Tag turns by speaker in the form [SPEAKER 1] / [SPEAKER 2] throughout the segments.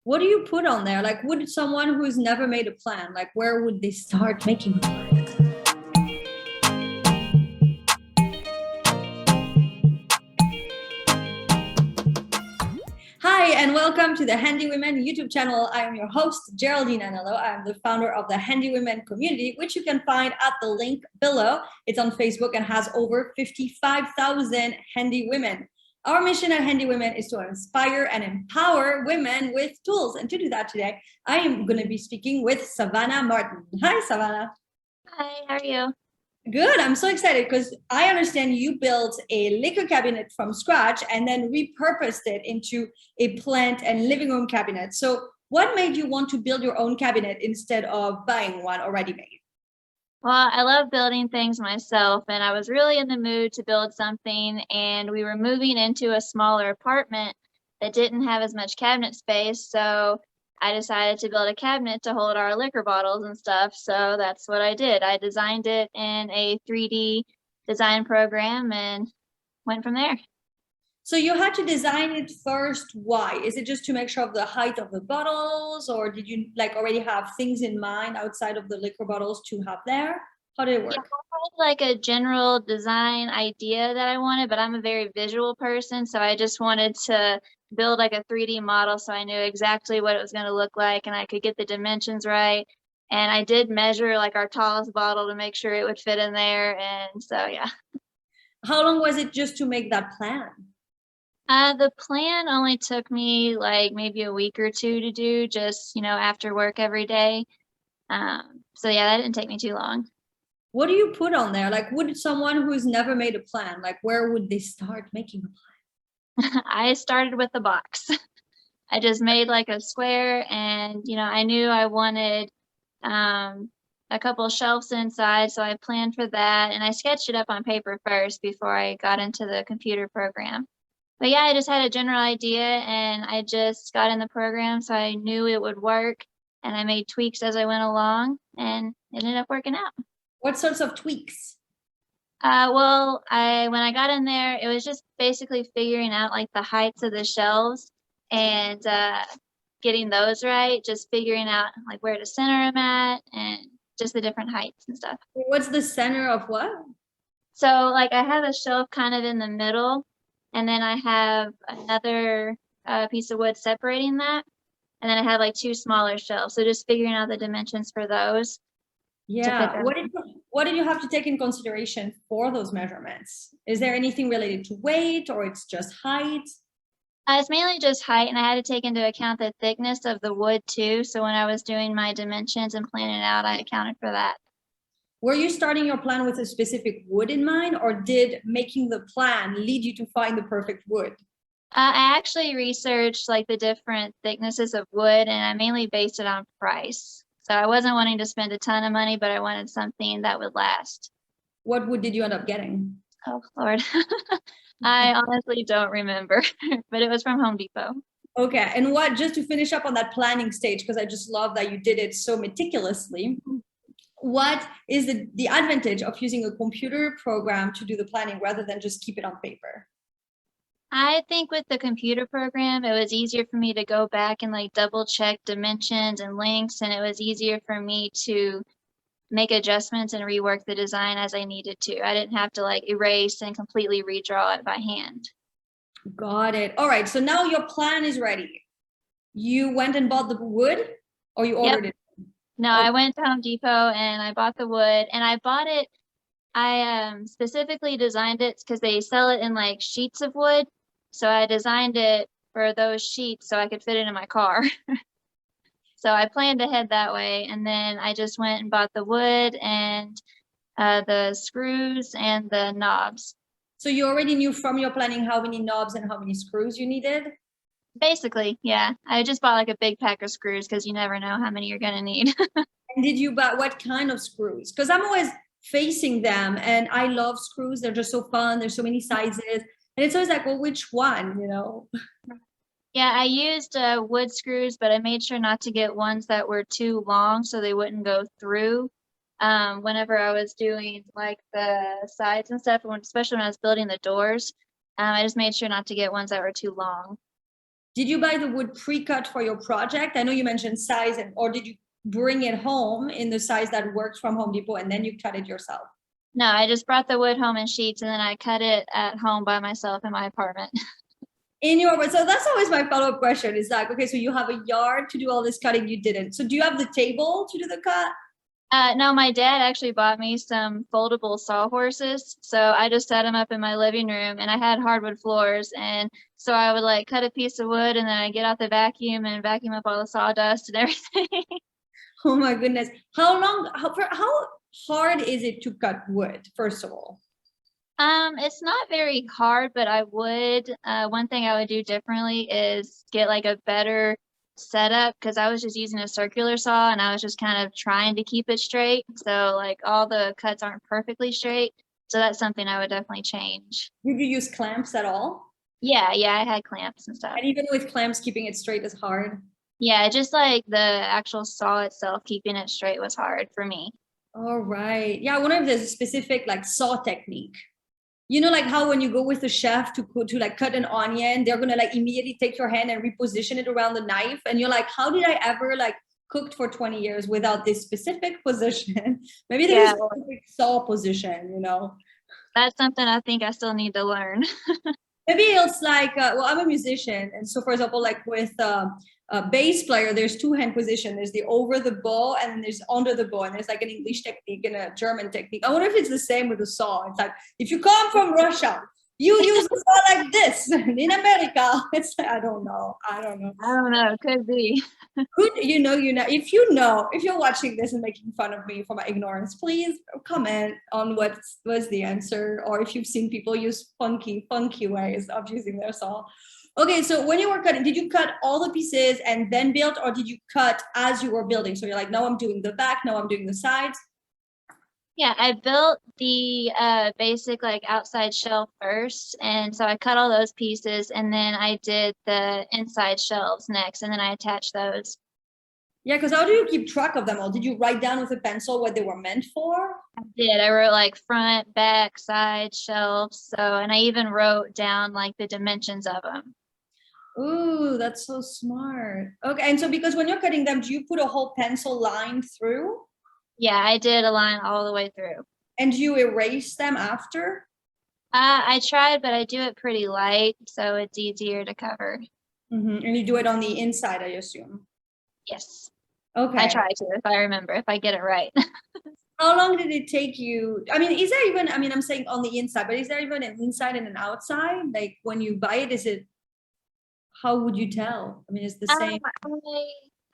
[SPEAKER 1] What do you put on there? Like, would someone who's never made a plan, like, where would they start making a plan? Hi, and welcome to the Handy Women YouTube channel. I am your host, Geraldine Anello. I am the founder of the Handy Women community, which you can find at the link below. It's on Facebook and has over 55,000 handy women. Our mission at Handy Women is to inspire and empower women with tools. And to do that today, I am going to be speaking with Savannah Martin. Hi, Savannah.
[SPEAKER 2] Hi, how are you?
[SPEAKER 1] Good. I'm so excited because I understand you built a liquor cabinet from scratch and then repurposed it into a plant and living room cabinet. So what made you want to build your own cabinet instead of buying one already made?
[SPEAKER 2] Well, I love building things myself, and I was really in the mood to build something, and we were moving into a smaller apartment that didn't have as much cabinet space, so I decided to build a cabinet to hold our liquor bottles and stuff, so that's what I did. I designed it in a 3D design program and went from there.
[SPEAKER 1] So you had to design it first. Why? Is it just to make sure of the height of the bottles, or did you like already have things in mind outside of the liquor bottles to have there? How did it work?
[SPEAKER 2] Yeah, I had like a general design idea that I wanted, but I'm a very visual person, so I just wanted to build like a 3D model so I knew exactly what it was going to look like and I could get the dimensions right. And I did measure like our tallest bottle to make sure it would fit in there. And so, yeah.
[SPEAKER 1] How long was it just to make that plan?
[SPEAKER 2] The plan only took me like maybe a week or two to do, just, after work every day. So yeah, that didn't take me too long.
[SPEAKER 1] What do you put on there? Like, would someone who's never made a plan, like, where would they start making a plan?
[SPEAKER 2] I started with the box. I just made like a square and, I knew I wanted a couple of shelves inside, so I planned for that and I sketched it up on paper first before I got into the computer program. But yeah, I just had a general idea and I just got in the program so I knew it would work and I made tweaks as I went along and it ended up working out.
[SPEAKER 1] What sorts of tweaks?
[SPEAKER 2] Well, when I got in there, it was just basically figuring out like the heights of the shelves and getting those right, just figuring out like where to center them at and just the different heights and stuff.
[SPEAKER 1] What's the center of what?
[SPEAKER 2] So like I have a shelf kind of in the middle and then I have another piece of wood separating that. And then I have like two smaller shelves. So just figuring out the dimensions for those.
[SPEAKER 1] Yeah. What did you have to take in consideration for those measurements? Is there anything related to weight or it's just height?
[SPEAKER 2] It's mainly just height, and I had to take into account the thickness of the wood too. So when I was doing my dimensions and planning it out, I accounted for that.
[SPEAKER 1] Were you starting your plan with a specific wood in mind, or did making the plan lead you to find the perfect wood?
[SPEAKER 2] I actually researched like the different thicknesses of wood, and I mainly based it on price. So I wasn't wanting to spend a ton of money, but I wanted something that would last.
[SPEAKER 1] What wood did you end up getting?
[SPEAKER 2] Oh, Lord. I honestly don't remember, but it was from Home Depot.
[SPEAKER 1] Okay. And what, just to finish up on that planning stage, because I just love that you did it so meticulously. What is the advantage of using a computer program to do the planning rather than just keep it on paper?
[SPEAKER 2] I think with the computer program, it was easier for me to go back and like double check dimensions and links, and it was easier for me to make adjustments and rework the design as I needed to. I didn't have to like erase and completely redraw it by hand.
[SPEAKER 1] Got it. All right. So now your plan is ready. You went and bought the wood, or you ordered it?
[SPEAKER 2] No, I went to Home Depot and I bought the wood, and I bought it. I specifically designed it because they sell it in like sheets of wood. So I designed it for those sheets so I could fit it in my car. So I planned ahead that way. And then I just went and bought the wood and the screws and the knobs.
[SPEAKER 1] So you already knew from your planning how many knobs and how many screws you needed?
[SPEAKER 2] Basically, yeah. I just bought like a big pack of screws because you never know how many you're going to need.
[SPEAKER 1] And did you buy what kind of screws? Because I'm always facing them and I love screws. They're just so fun. There's so many sizes. And it's always like, well, which one,
[SPEAKER 2] Yeah, I used wood screws, but I made sure not to get ones that were too long so they wouldn't go through. Whenever I was doing like the sides and stuff, especially when I was building the doors, I just made sure not to get ones that were too long.
[SPEAKER 1] Did you buy the wood pre-cut for your project? I know you mentioned size, or did you bring it home in the size that works from Home Depot and then you cut it yourself?
[SPEAKER 2] No, I just brought the wood home in sheets and then I cut it at home by myself in my apartment.
[SPEAKER 1] So that's always my follow-up question is like, okay, so you have a yard to do all this cutting, you didn't. So do you have the table to do the cut?
[SPEAKER 2] No, my dad actually bought me some foldable sawhorses. So I just set them up in my living room and I had hardwood floors. And so I would like cut a piece of wood and then I get out the vacuum and vacuum up all the sawdust and everything.
[SPEAKER 1] Oh my goodness. How hard is it to cut wood, first of all?
[SPEAKER 2] It's not very hard, but I would, one thing I would do differently is get like a better setup because I was just using a circular saw and I was just kind of trying to keep it straight. So like all the cuts aren't perfectly straight. So that's something I would definitely change.
[SPEAKER 1] Did you use clamps at all?
[SPEAKER 2] Yeah, I had clamps and stuff.
[SPEAKER 1] And even with clamps, keeping it straight is hard.
[SPEAKER 2] Yeah, just like the actual saw itself, keeping it straight was hard for me.
[SPEAKER 1] All right. Yeah, I wonder if there's a specific like saw technique. You know, like how when you go with the chef to like cut an onion, they're gonna like immediately take your hand and reposition it around the knife, and you're like, how did I ever like cooked for 20 years without this specific position? Maybe there's a specific saw position, you know.
[SPEAKER 2] That's something I think I still need to learn.
[SPEAKER 1] Maybe it's like, well, I'm a musician, and so for example, like with a bass player, there's two hand position. There's the over the bow and then there's under the bow, and there's like an English technique and a German technique. I wonder if it's the same with the saw. It's like, if you come from Russia, you use a saw like this. In America, it's like, I don't know.
[SPEAKER 2] I don't know. Could be.
[SPEAKER 1] If you're watching this and making fun of me for my ignorance, please comment on what was the answer, or if you've seen people use funky ways of using their saw. Okay, so when you were cutting, did you cut all the pieces and then build, or did you cut as you were building? So you're like, no, I'm doing the back, no, I'm doing the sides.
[SPEAKER 2] Yeah, I built the basic like outside shelf first. And so I cut all those pieces and then I did the inside shelves next and then I attached those.
[SPEAKER 1] Yeah, because how do you keep track of them all? Did you write down with a pencil what they were meant for?
[SPEAKER 2] I did. I wrote like front, back, side, shelves. So, and I even wrote down like the dimensions of them.
[SPEAKER 1] Ooh, that's so smart. Okay, and so because when you're cutting them, do you put a whole pencil line through?
[SPEAKER 2] Yeah, I did a line all the way through.
[SPEAKER 1] And do you erase them after?
[SPEAKER 2] I tried, but I do it pretty light, so it's easier to cover.
[SPEAKER 1] Mm-hmm. And you do it on the inside, I assume.
[SPEAKER 2] Yes.
[SPEAKER 1] Okay.
[SPEAKER 2] I try to, if I remember, if I get it right.
[SPEAKER 1] How long did it take you? I mean, is there even, I'm saying on the inside, but is there even an inside and an outside? Like when you buy it, how would you tell? I mean, it's the same.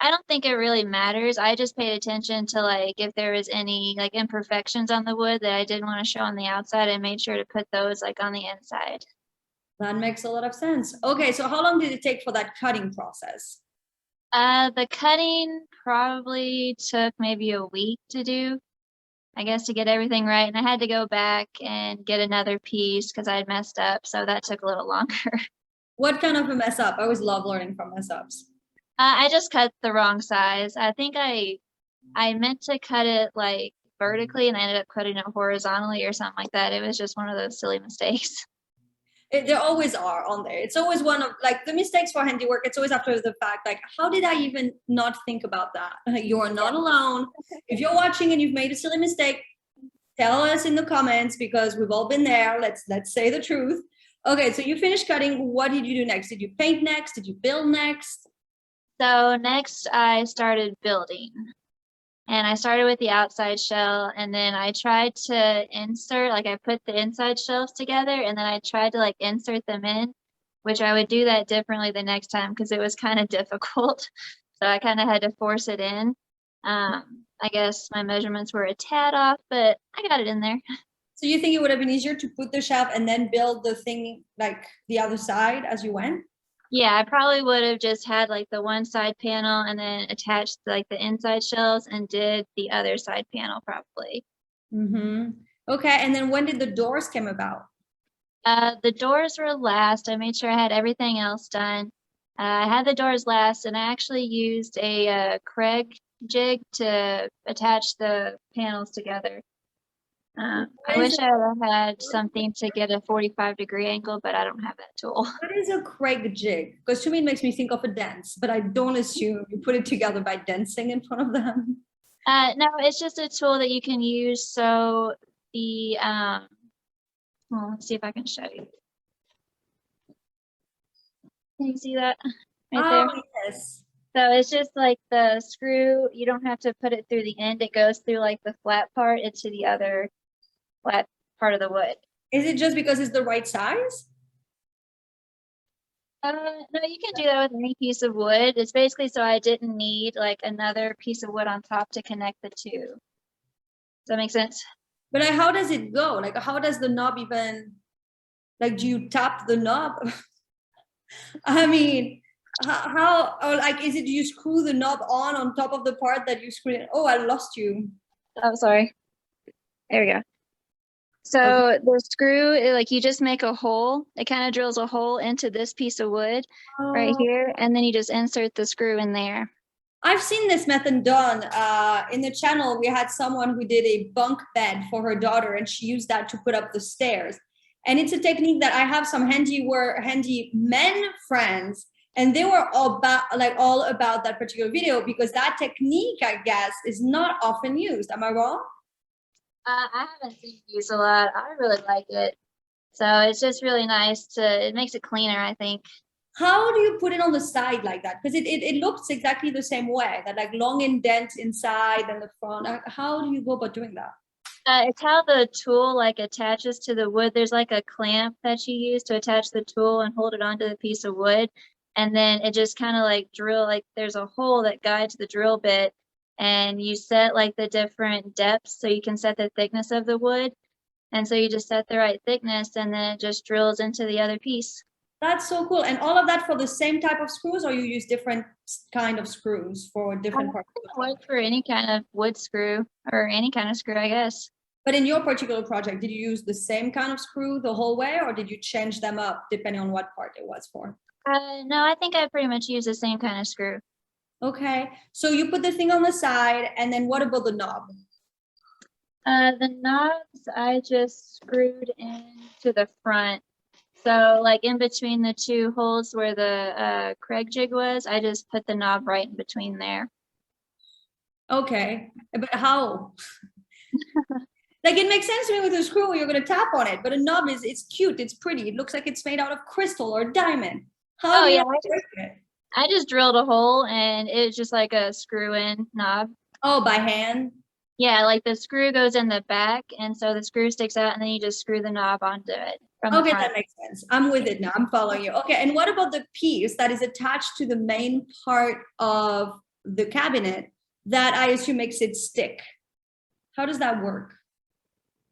[SPEAKER 2] I don't think it really matters. I just paid attention to like if there was any like imperfections on the wood that I didn't want to show on the outside. I made sure to put those like on the inside.
[SPEAKER 1] That makes a lot of sense. Okay, so how long did it take for that cutting process?
[SPEAKER 2] The cutting probably took maybe a week to do, I guess, to get everything right. And I had to go back and get another piece because I had messed up. So that took a little longer.
[SPEAKER 1] What kind of a mess up? I always love learning from mess ups.
[SPEAKER 2] I just cut the wrong size. I think I meant to cut it like vertically and I ended up cutting it horizontally or something like that. It was just one of those silly mistakes.
[SPEAKER 1] There always are on there. It's always one of like the mistakes for handiwork. It's always after the fact, like, how did I even not think about that? You are not alone. If you're watching and you've made a silly mistake, tell us in the comments because we've all been there. Let's say the truth. Okay, so you finished cutting. What did you do next? Did you paint next? Did you build next?
[SPEAKER 2] So next I started building. And I started with the outside shell and then I tried to insert, like I put the inside shelves together and then I tried to like insert them in, which I would do that differently the next time because it was kind of difficult. So I kind of had to force it in. I guess my measurements were a tad off, but I got it in there.
[SPEAKER 1] So you think it would have been easier to put the shelf and then build the thing like the other side as you went?
[SPEAKER 2] Yeah, I probably would have just had like the one side panel and then attached like the inside shelves and did the other side panel probably.
[SPEAKER 1] Mm-hmm. Okay, and then when did the doors come about?
[SPEAKER 2] The doors were last. I made sure I had everything else done. I had the doors last and I actually used a Craig Jig to attach the panels together. I
[SPEAKER 1] What is
[SPEAKER 2] wish I would have had something to get a 45-degree angle, but I don't have that tool.
[SPEAKER 1] what is a Craig Jig? Because to me it makes me think of a dance, but I don't assume you put it together by dancing in front of them.
[SPEAKER 2] No, it's just a tool that you can use. So the, well, let's see if I can show you. Can you see that right there?
[SPEAKER 1] Oh, yes.
[SPEAKER 2] So it's just like the screw. You don't have to put it through the end. It goes through like the flat part into the other flat part of the wood.
[SPEAKER 1] Is it just because it's the right size?
[SPEAKER 2] No, you can do that with any piece of wood. It's basically so I didn't need like another piece of wood on top to connect the two. Does that make sense?
[SPEAKER 1] But like, how does it go? Like, how does the knob even, like, do you tap the knob? I mean, how, or like, is it you screw the knob on top of the part that you screw in? Oh, I lost you.
[SPEAKER 2] Oh, sorry. There we go. So the screw, like you just make a hole. It kind of drills a hole into this piece of wood right
[SPEAKER 1] Oh,
[SPEAKER 2] here, and then you just insert the screw in there.
[SPEAKER 1] I've seen this method done. In the channel, we had someone who did a bunk bed for her daughter, and she used that to put up the stairs. And it's a technique that I have some handy men friends, and they were all about that particular video because that technique, I guess, is not often used. Am I wrong?
[SPEAKER 2] I haven't seen it used a lot. I really like it. So it's just really nice it makes it cleaner, I think.
[SPEAKER 1] How do you put it on the side like that? Because it looks exactly the same way, that like long indent inside and the front. How do you go about doing that?
[SPEAKER 2] It's how the tool like attaches to the wood. There's like a clamp that you use to attach the tool and hold it onto the piece of wood. And then it just kind of like there's a hole that guides the drill bit, and you set like the different depths so you can set the thickness of the wood. And so you just set the right thickness and then it just drills into the other piece.
[SPEAKER 1] That's so cool. And all of that for the same type of screws, or you use different kind of screws for different parts?
[SPEAKER 2] It works for any kind of wood screw or any kind of screw, I guess.
[SPEAKER 1] But in your particular project, did you use the same kind of screw the whole way, or did you change them up depending on what part it was for?
[SPEAKER 2] No, I think I pretty much use the same kind of screw.
[SPEAKER 1] Okay, so you put the thing on the side, and then what about the knob?
[SPEAKER 2] The knobs I just screwed into the front. So like in between the two holes where the Craig jig was, I just put the knob right in between there.
[SPEAKER 1] Okay, but how? Like it makes sense to me with a screw, you're gonna tap on it, but a knob it's cute, it's pretty, it looks like it's made out of crystal or diamond. How do you work it?
[SPEAKER 2] I just drilled a hole and it's just like a screw-in knob.
[SPEAKER 1] Oh, by hand?
[SPEAKER 2] Yeah, like the screw goes in the back, and so the screw sticks out, and then you just screw the knob onto it from the front.
[SPEAKER 1] That makes sense. I'm with it now. I'm following you. Okay, and what about the piece that is attached to the main part of the cabinet that I assume makes it stick? How does that work?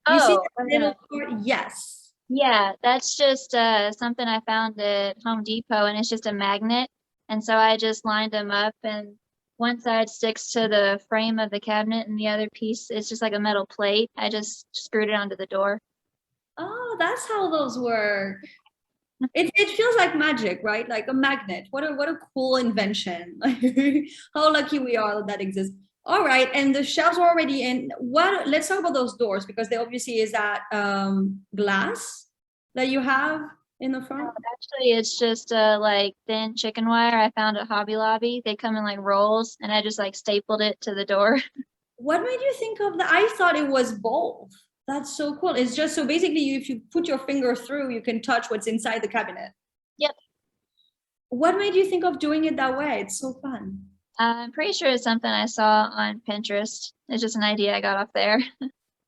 [SPEAKER 1] You see that little part? Yes.
[SPEAKER 2] Yeah, that's just something I found at Home Depot, and it's just a magnet. And so I just lined them up, and one side sticks to the frame of the cabinet, and the other piece is just like a metal plate. I just screwed it onto the door.
[SPEAKER 1] Oh, that's how those work. It feels like magic, right? Like a magnet. What a cool invention. How lucky we are that exists. All right, and the shelves are already in. Let's talk about those doors, because they obviously is that glass that you have in the front.
[SPEAKER 2] Actually, it's just like thin chicken wire I found at Hobby Lobby. They come in like rolls, and I just like stapled it to the door.
[SPEAKER 1] What made you think of that? I thought it was both. That's so cool. It's just so basically if you put your finger through, you can touch what's inside the cabinet.
[SPEAKER 2] Yep.
[SPEAKER 1] What made you think of doing it that way? It's so fun.
[SPEAKER 2] I'm pretty sure it's something I saw on Pinterest. It's just an idea I got off there.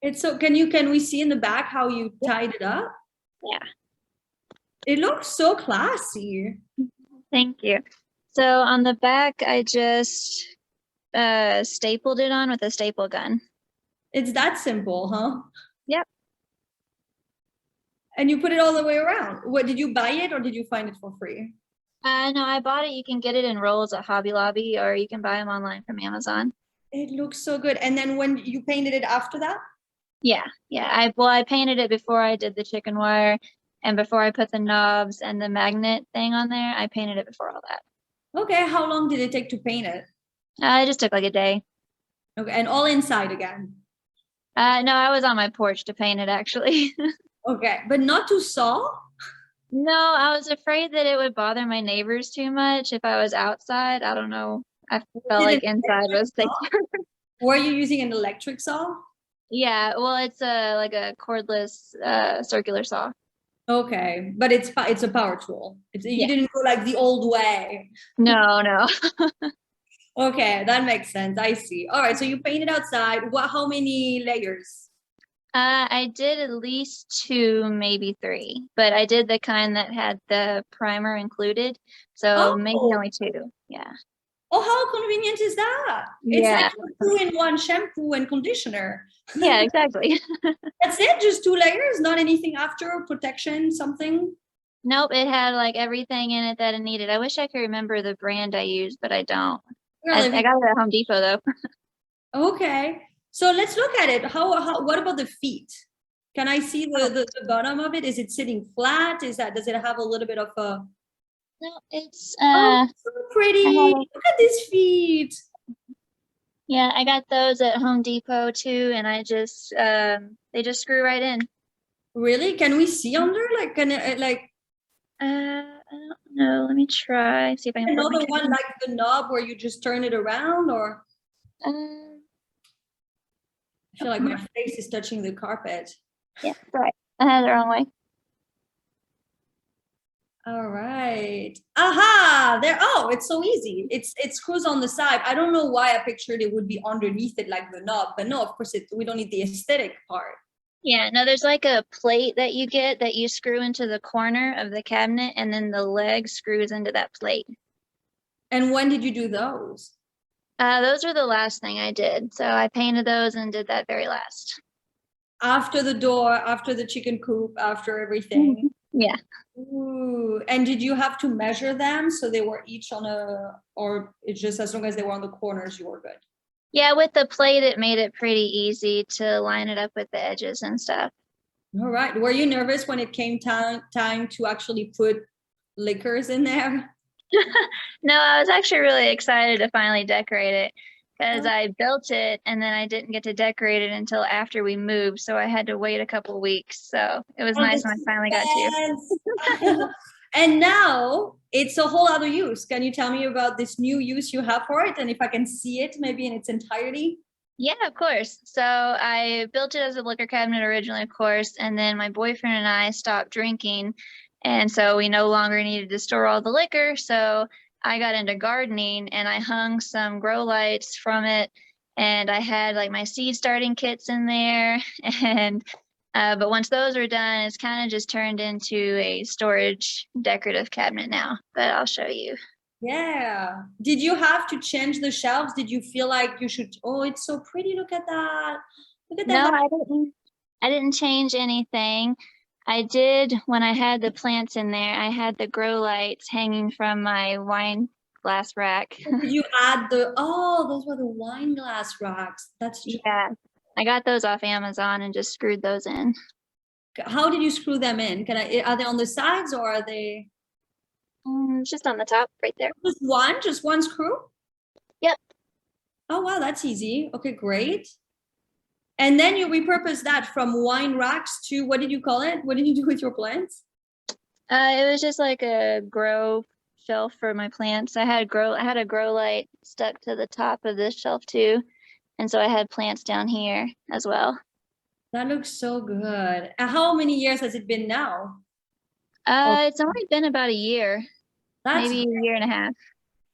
[SPEAKER 1] It's so, can we see in the back how you tied it up?
[SPEAKER 2] Yeah.
[SPEAKER 1] It looks so classy.
[SPEAKER 2] Thank you. So on the back, I just stapled it on with a staple gun.
[SPEAKER 1] It's that simple, huh?
[SPEAKER 2] Yep.
[SPEAKER 1] And you put it all the way around. What, did you buy it or did you find it for free?
[SPEAKER 2] No, I bought it. You can get it in rolls at Hobby Lobby, or you can buy them online from Amazon.
[SPEAKER 1] It looks so good. And then when you painted it after that?
[SPEAKER 2] Yeah. I painted it before I did the chicken wire, and before I put the knobs and the magnet thing on there. I painted it before all that.
[SPEAKER 1] Okay, how long did it take to paint it?
[SPEAKER 2] It just took like a day.
[SPEAKER 1] Okay, and all inside again?
[SPEAKER 2] No, I was on my porch to paint it actually.
[SPEAKER 1] Okay, but not to saw?
[SPEAKER 2] No, I was afraid that it would bother my neighbors too much if I was outside. I don't know. I felt
[SPEAKER 1] Is it
[SPEAKER 2] like
[SPEAKER 1] an
[SPEAKER 2] inside
[SPEAKER 1] electric
[SPEAKER 2] was
[SPEAKER 1] saw?
[SPEAKER 2] safer.
[SPEAKER 1] Were you using an electric saw?
[SPEAKER 2] Yeah, well, it's a like a cordless circular saw.
[SPEAKER 1] Okay, but it's a power tool. You
[SPEAKER 2] Yeah.
[SPEAKER 1] didn't go like the old way.
[SPEAKER 2] No, no.
[SPEAKER 1] Okay, that makes sense. I see. All right, so you painted outside. What? How many layers?
[SPEAKER 2] I did at least two, maybe three, but I did the kind that had the primer included, so maybe
[SPEAKER 1] Oh,
[SPEAKER 2] only two. Yeah.
[SPEAKER 1] oh, how convenient is that? It's like
[SPEAKER 2] Yeah.
[SPEAKER 1] two-in-one shampoo and conditioner.
[SPEAKER 2] Yeah, exactly.
[SPEAKER 1] That's it, just two layers, not anything after, protection, something.
[SPEAKER 2] Nope, it had like everything in it that it needed. I wish I could remember the brand I used, but I don't.
[SPEAKER 1] We're
[SPEAKER 2] I
[SPEAKER 1] living.
[SPEAKER 2] got it at Home Depot though.
[SPEAKER 1] Okay, so let's look at it. What about the feet? Can I see the bottom of it? Is it sitting flat? Does it have a little bit of a,
[SPEAKER 2] No, it's
[SPEAKER 1] oh, so
[SPEAKER 2] I
[SPEAKER 1] pretty.
[SPEAKER 2] have
[SPEAKER 1] Look at these feet.
[SPEAKER 2] yeah, I got those at Home Depot too, and I just they just screw right in.
[SPEAKER 1] Really? Can we see under? Like, can it, like
[SPEAKER 2] I don't know. Let me try. See if I can put my
[SPEAKER 1] another one,
[SPEAKER 2] camera.
[SPEAKER 1] like the knob where you just turn it around? Or
[SPEAKER 2] Um,
[SPEAKER 1] I feel like my face is touching the carpet.
[SPEAKER 2] yeah, right. I had it the wrong way.
[SPEAKER 1] All right. Aha, there. Oh, it's so easy. It screws on the side. I don't know why I pictured it would be underneath it like the knob, but no, of course we don't need the aesthetic part.
[SPEAKER 2] Yeah, no, there's like a plate that you get that you screw into the corner of the cabinet, and then the leg screws into that plate.
[SPEAKER 1] And when did you do those?
[SPEAKER 2] Those are the last thing I did. So I painted those and did that very last.
[SPEAKER 1] After the door, after the chicken coop, after everything.
[SPEAKER 2] Yeah.
[SPEAKER 1] Ooh. And did you have to measure them so they were each on or it's just as long as they were on the corners, you were good?
[SPEAKER 2] Yeah, with the plate, it made it pretty easy to line it up with the edges and stuff.
[SPEAKER 1] All right. Were you nervous when it came time to actually put liquors in there?
[SPEAKER 2] No, I was actually really excited to finally decorate it because I built it and then I didn't get to decorate it until after we moved. So I had to wait a couple weeks. So it was
[SPEAKER 1] Oh,
[SPEAKER 2] nice
[SPEAKER 1] the
[SPEAKER 2] when I finally got to.
[SPEAKER 1] suspense. And now it's a whole other use. Can you tell me about this new use you have for it? And if I can see it maybe in its entirety?
[SPEAKER 2] Yeah, of course. So I built it as a liquor cabinet originally, of course, and then my boyfriend and I stopped drinking, and so we no longer needed to store all the liquor. So I got into gardening and I hung some grow lights from it, and I had like my seed starting kits in there. And but once those are done, it's kind of just turned into a storage decorative cabinet now. But I'll show you.
[SPEAKER 1] Yeah. Did you have to change the shelves? Did you feel like you should? Oh, it's so pretty. Look at that. Look at
[SPEAKER 2] No,
[SPEAKER 1] that.
[SPEAKER 2] I didn't. I didn't change anything. I did when I had the plants in there. I had the grow lights hanging from my wine glass rack.
[SPEAKER 1] Did you add those were the wine glass racks. That's true.
[SPEAKER 2] Yeah, I got those off Amazon and just screwed those in.
[SPEAKER 1] How did you screw them in? Are they on the sides or are they
[SPEAKER 2] Just on the top, right there.
[SPEAKER 1] just one screw?
[SPEAKER 2] Yep.
[SPEAKER 1] Oh, wow, that's easy. Okay, great. And then you repurpose that from wine racks to, what did you call it? What did you do with your plants?
[SPEAKER 2] It was just like a grow shelf for my plants. I had a grow light stuck to the top of this shelf too, and so I had plants down here as well.
[SPEAKER 1] That looks so good. How many years has it been now?
[SPEAKER 2] It's only been about a year,
[SPEAKER 1] That's
[SPEAKER 2] maybe a year and a half.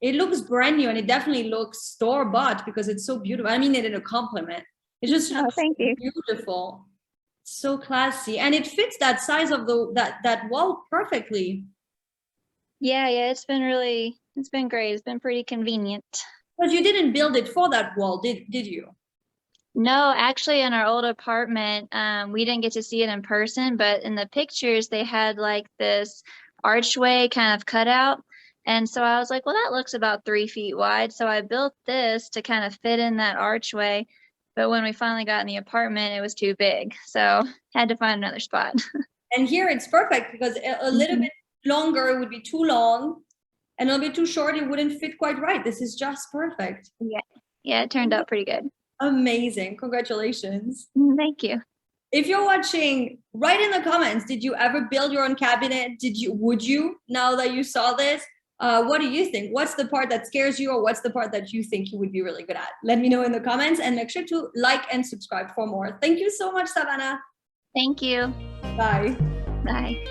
[SPEAKER 1] It looks brand new and it definitely looks store-bought because it's so beautiful. I mean it in a compliment. It just
[SPEAKER 2] Oh,
[SPEAKER 1] looks
[SPEAKER 2] thank you.
[SPEAKER 1] beautiful. So classy. And it fits that size of that wall perfectly.
[SPEAKER 2] Yeah, it's been great. It's been pretty convenient.
[SPEAKER 1] But you didn't build it for that wall, did you?
[SPEAKER 2] No, actually, in our old apartment, we didn't get to see it in person, but in the pictures, they had like this archway kind of cut out. And so I was like, well, that looks about 3 feet wide. So I built this to kind of fit in that archway. But when we finally got in the apartment, it was too big. So had to find another spot.
[SPEAKER 1] And here it's perfect because a little bit longer it would be too long and a little bit too short it wouldn't fit quite right. This is just perfect.
[SPEAKER 2] Yeah. Yeah, it turned out pretty good.
[SPEAKER 1] Amazing. Congratulations.
[SPEAKER 2] Thank you.
[SPEAKER 1] If you're watching, write in the comments, did you ever build your own cabinet? Would you, now that you saw this? What do you think? What's the part that scares you, or what's the part that you think you would be really good at? Let me know in the comments, and make sure to like and subscribe for more. Thank you so much, Savannah.
[SPEAKER 2] Thank you.
[SPEAKER 1] Bye.
[SPEAKER 2] Bye.